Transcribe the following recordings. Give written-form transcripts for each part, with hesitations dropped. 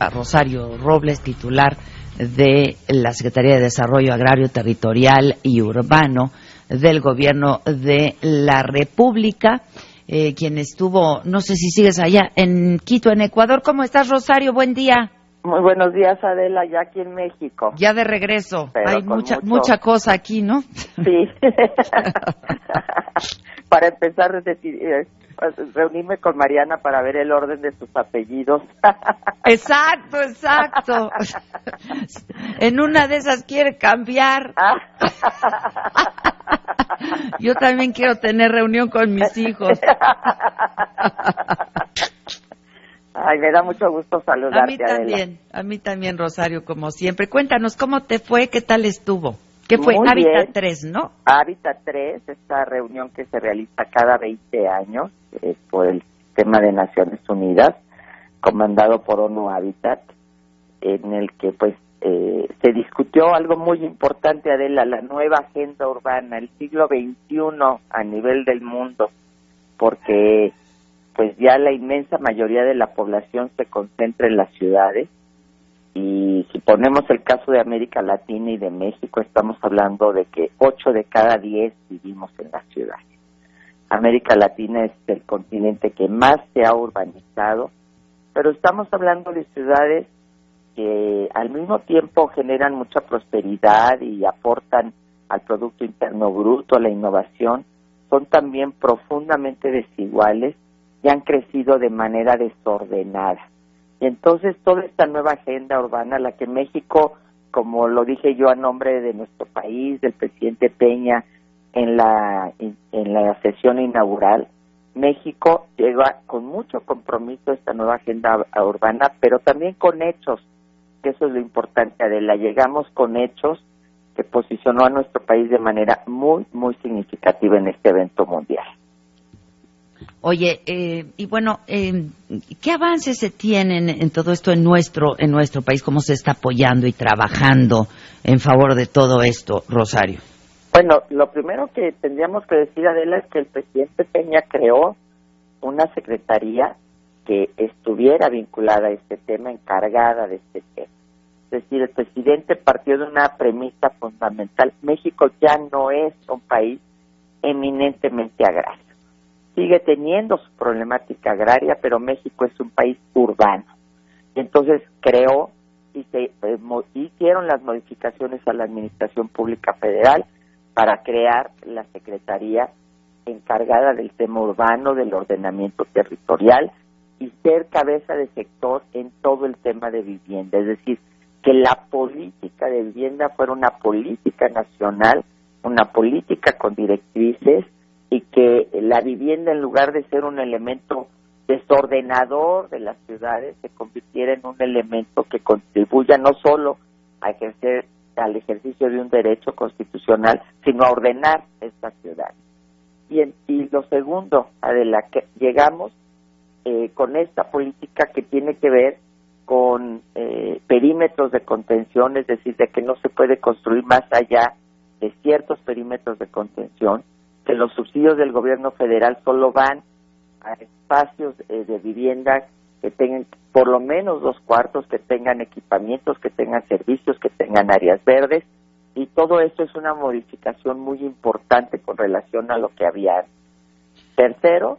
a Rosario Robles, titular de la Secretaría de Desarrollo Agrario, Territorial y Urbano del Gobierno de la República, quien estuvo, no sé si sigues allá, en Quito, en Ecuador. ¿Cómo estás, Rosario? Buen día. Muy buenos días, Adela, ya aquí en México. Ya de regreso. Pero hay mucha cosa aquí, ¿no? Sí. Para empezar, reunirme con Mariana para ver el orden de sus apellidos. Exacto. En una de esas quiere cambiar. Yo también quiero tener reunión con mis hijos. Ay, me da mucho gusto saludarte, A mí también, Rosario, como siempre. Cuéntanos, ¿cómo te fue? ¿Qué tal estuvo? ¿Qué fue? Muy Hábitat bien. 3, ¿no? Hábitat 3, esta reunión que se realiza cada 20 años por el Sistema de Naciones Unidas, comandado por ONU Hábitat, en el que pues se discutió algo muy importante, Adela, la nueva agenda urbana, el siglo XXI a nivel del mundo, porque pues ya la inmensa mayoría de la población se concentra en las ciudades, y si ponemos el caso de América Latina y de México, estamos hablando de que 8 de cada 10 vivimos en las ciudades. América Latina es el continente que más se ha urbanizado, pero estamos hablando de ciudades que al mismo tiempo generan mucha prosperidad y aportan al Producto Interno Bruto, a la innovación, son también profundamente desiguales y han crecido de manera desordenada. Y entonces toda esta nueva agenda urbana, la que México, como lo dije yo a nombre de nuestro país, del presidente Peña, en la sesión inaugural, México llega con mucho compromiso a esta nueva agenda urbana, pero también con hechos, que eso es lo importante, Adela. Llegamos con hechos que posicionó a nuestro país de manera muy, muy significativa en este evento mundial. Oye, y bueno, ¿qué avances se tienen en todo esto en nuestro país? ¿Cómo se está apoyando y trabajando en favor de todo esto, Rosario? Bueno, lo primero que tendríamos que decir, Adela, es que el presidente Peña creó una secretaría que estuviera vinculada a este tema, encargada de este tema. Es decir, el presidente partió de una premisa fundamental: México ya no es un país eminentemente agrario. Sigue teniendo su problemática agraria, pero México es un país urbano. Y entonces creó y se hicieron las modificaciones a la Administración Pública Federal para crear la Secretaría encargada del tema urbano, del ordenamiento territorial, y ser cabeza de sector en todo el tema de vivienda. Es decir, que la política de vivienda fuera una política nacional, una política con directrices, y que la vivienda, en lugar de ser un elemento desordenador de las ciudades, se convirtiera en un elemento que contribuya no solo a ejercer al ejercicio de un derecho constitucional, sino a ordenar esta ciudad. Y lo segundo, Adela, que llegamos con esta política que tiene que ver con perímetros de contención, es decir, de que no se puede construir más allá de ciertos perímetros de contención, que los subsidios del gobierno federal solo van a espacios de vivienda que tengan por lo menos 2 cuartos, que tengan equipamientos, que tengan servicios, que tengan áreas verdes, y todo esto es una modificación muy importante con relación a lo que había antes. Tercero,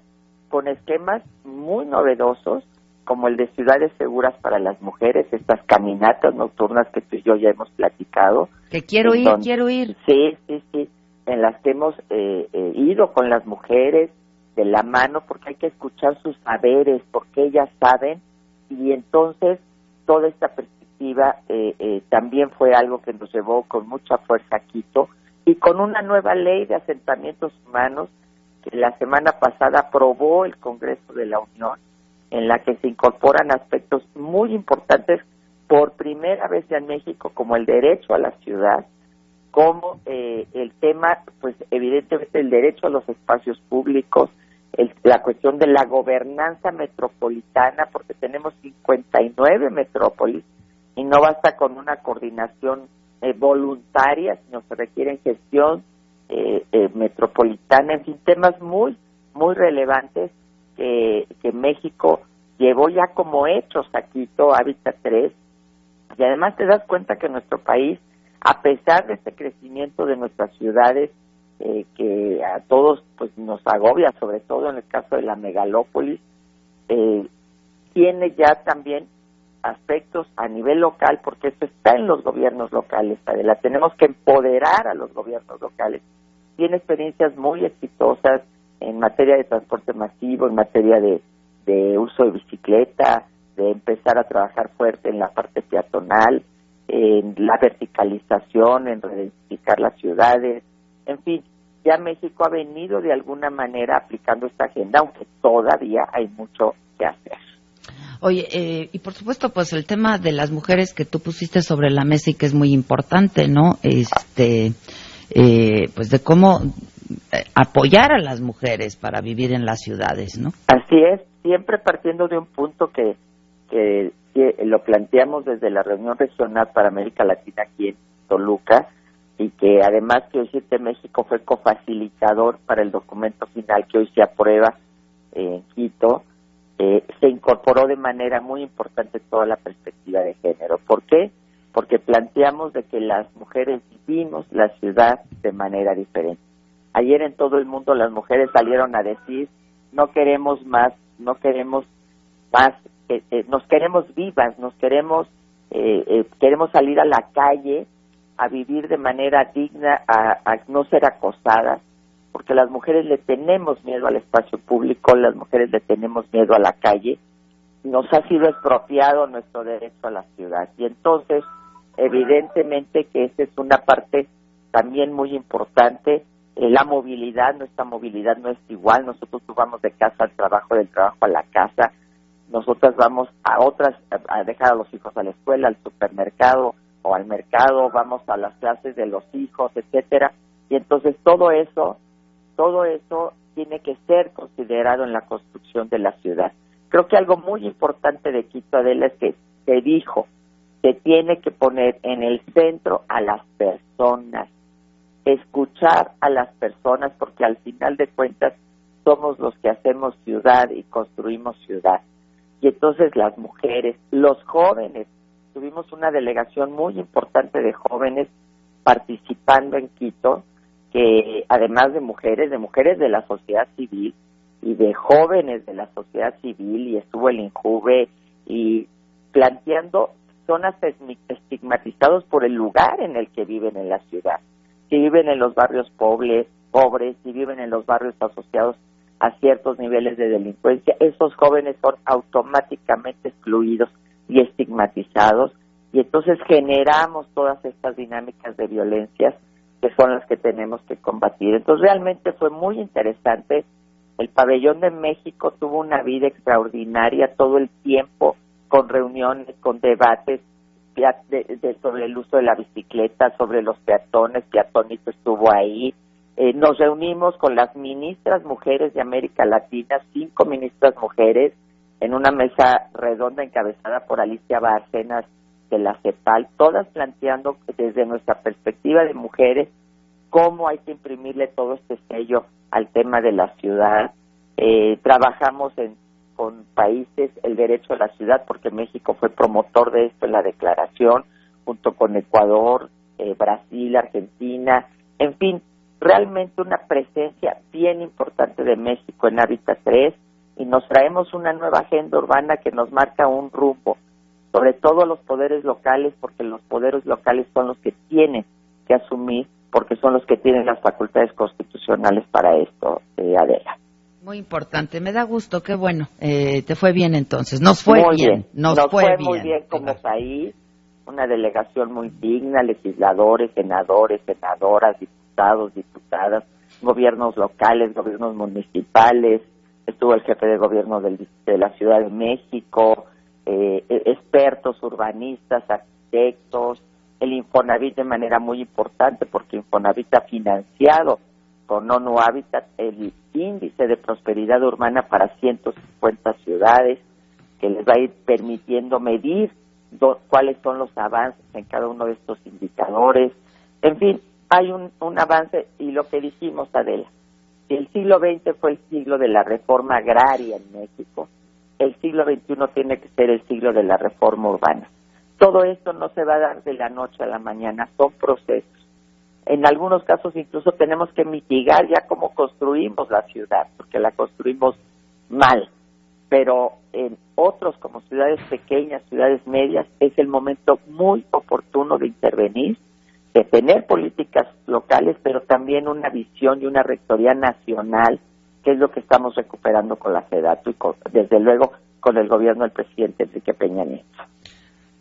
con esquemas muy novedosos, como el de ciudades seguras para las mujeres, estas caminatas nocturnas que tú y yo ya hemos platicado. Que quiero ir. Sí, en las que hemos ido con las mujeres de la mano, porque hay que escuchar sus saberes, porque ellas saben, y entonces toda esta perspectiva también fue algo que nos llevó con mucha fuerza a Quito, y con una nueva ley de asentamientos humanos que la semana pasada aprobó el Congreso de la Unión, en la que se incorporan aspectos muy importantes por primera vez en México, como el derecho a la ciudad, como el tema, pues evidentemente el derecho a los espacios públicos, la cuestión de la gobernanza metropolitana, porque tenemos 59 metrópolis y no basta con una coordinación voluntaria, sino se requiere gestión metropolitana, en fin, temas muy, muy relevantes que México llevó ya como hechos a Quito Hábitat 3, y además te das cuenta que nuestro país, a pesar de este crecimiento de nuestras ciudades, que a todos pues nos agobia, sobre todo en el caso de la megalópolis, tiene ya también aspectos a nivel local, porque esto está en los gobiernos locales, Adela. Tenemos que empoderar a los gobiernos locales. Tiene experiencias muy exitosas en materia de transporte masivo, en materia de uso de bicicleta, de empezar a trabajar fuerte en la parte peatonal, en la verticalización, en redensificar las ciudades. En fin, ya México ha venido de alguna manera aplicando esta agenda, aunque todavía hay mucho que hacer. Oye, y por supuesto, pues el tema de las mujeres que tú pusiste sobre la mesa y que es muy importante, ¿no? Pues de cómo apoyar a las mujeres para vivir en las ciudades, ¿no? Así es, siempre partiendo de un punto que lo planteamos desde la reunión regional para América Latina aquí en Toluca, y que además que hoy Siete México fue cofacilitador para el documento final que hoy se aprueba en Quito. Se incorporó de manera muy importante toda la perspectiva de género. ¿Por qué? Porque planteamos de que las mujeres vivimos la ciudad de manera diferente. Ayer en todo el mundo las mujeres salieron a decir, no queremos más, nos queremos vivas, queremos salir a la calle a vivir de manera digna, a no ser acosadas, porque las mujeres le tenemos miedo al espacio público, las mujeres le tenemos miedo a la calle, nos ha sido expropiado nuestro derecho a la ciudad, y entonces evidentemente que esta es una parte también muy importante. La movilidad, nuestra movilidad no es igual, nosotros vamos de casa al trabajo, del trabajo a la casa, nosotras vamos a dejar a los hijos a la escuela, al supermercado o al mercado, vamos a las clases de los hijos, etcétera, y entonces todo eso tiene que ser considerado en la construcción de la ciudad. Creo que algo muy importante de Quito, Adela, es que se dijo, se tiene que poner en el centro a las personas, escuchar a las personas, porque al final de cuentas somos los que hacemos ciudad y construimos ciudad. Y entonces las mujeres, los jóvenes, tuvimos una delegación muy importante de jóvenes participando en Quito, que además de mujeres de la sociedad civil y de jóvenes de la sociedad civil, y estuvo el INJUVE, y planteando zonas estigmatizadas por el lugar en el que viven en la ciudad, si viven en los barrios pobres, si viven en los barrios asociados a ciertos niveles de delincuencia, esos jóvenes son automáticamente excluidos y estigmatizados, y entonces generamos todas estas dinámicas de violencias que son las que tenemos que combatir. Entonces realmente fue muy interesante. El Pabellón de México tuvo una vida extraordinaria todo el tiempo, con reuniones, con debates sobre el uso de la bicicleta, sobre los peatones. Peatónico estuvo ahí. Nos reunimos con las ministras mujeres de América Latina, 5 ministras mujeres, en una mesa redonda encabezada por Alicia Bárcenas de la CEPAL, todas planteando desde nuestra perspectiva de mujeres cómo hay que imprimirle todo este sello al tema de la ciudad. Trabajamos con países el derecho a la ciudad, porque México fue promotor de esto en la declaración, junto con Ecuador, Brasil, Argentina, en fin, realmente una presencia bien importante de México en Hábitat 3, y nos traemos una nueva agenda urbana que nos marca un rumbo, sobre todo los poderes locales, porque los poderes locales son los que tienen que asumir, porque son los que tienen las facultades constitucionales para esto, Adela. Muy importante, me da gusto, qué bueno, te fue bien entonces, nos fue bien. Nos fue muy bien como país, una delegación muy digna, legisladores, senadores, senadoras, diputados, diputadas, gobiernos locales, gobiernos municipales, estuvo el jefe de gobierno de la Ciudad de México, expertos, urbanistas, arquitectos, el Infonavit de manera muy importante, porque Infonavit ha financiado con ONU Hábitat el índice de prosperidad urbana para 150 ciudades, que les va a ir permitiendo medir cuáles son los avances en cada uno de estos indicadores. En fin, hay un avance, y lo que dijimos, Adela, el siglo XX fue el siglo de la reforma agraria en México. el siglo XXI tiene que ser el siglo de la reforma urbana. Todo esto no se va a dar de la noche a la mañana, son procesos. En algunos casos incluso tenemos que mitigar ya cómo construimos la ciudad, porque la construimos mal. Pero en otros, como ciudades pequeñas, ciudades medias, es el momento muy oportuno de intervenir, de tener políticas locales, pero también una visión y una rectoría nacional, que es lo que estamos recuperando con la SEDATU y desde luego con el gobierno del presidente Enrique Peña Nieto.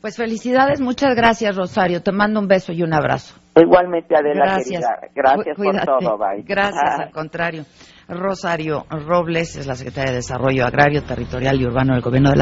Pues felicidades, muchas gracias, Rosario. Te mando un beso y un abrazo. Igualmente, Adela, gracias. querida. Gracias Cuídate. por todo, bye. Gracias, al contrario. Rosario Robles es la secretaria de Desarrollo Agrario, Territorial y Urbano del Gobierno de la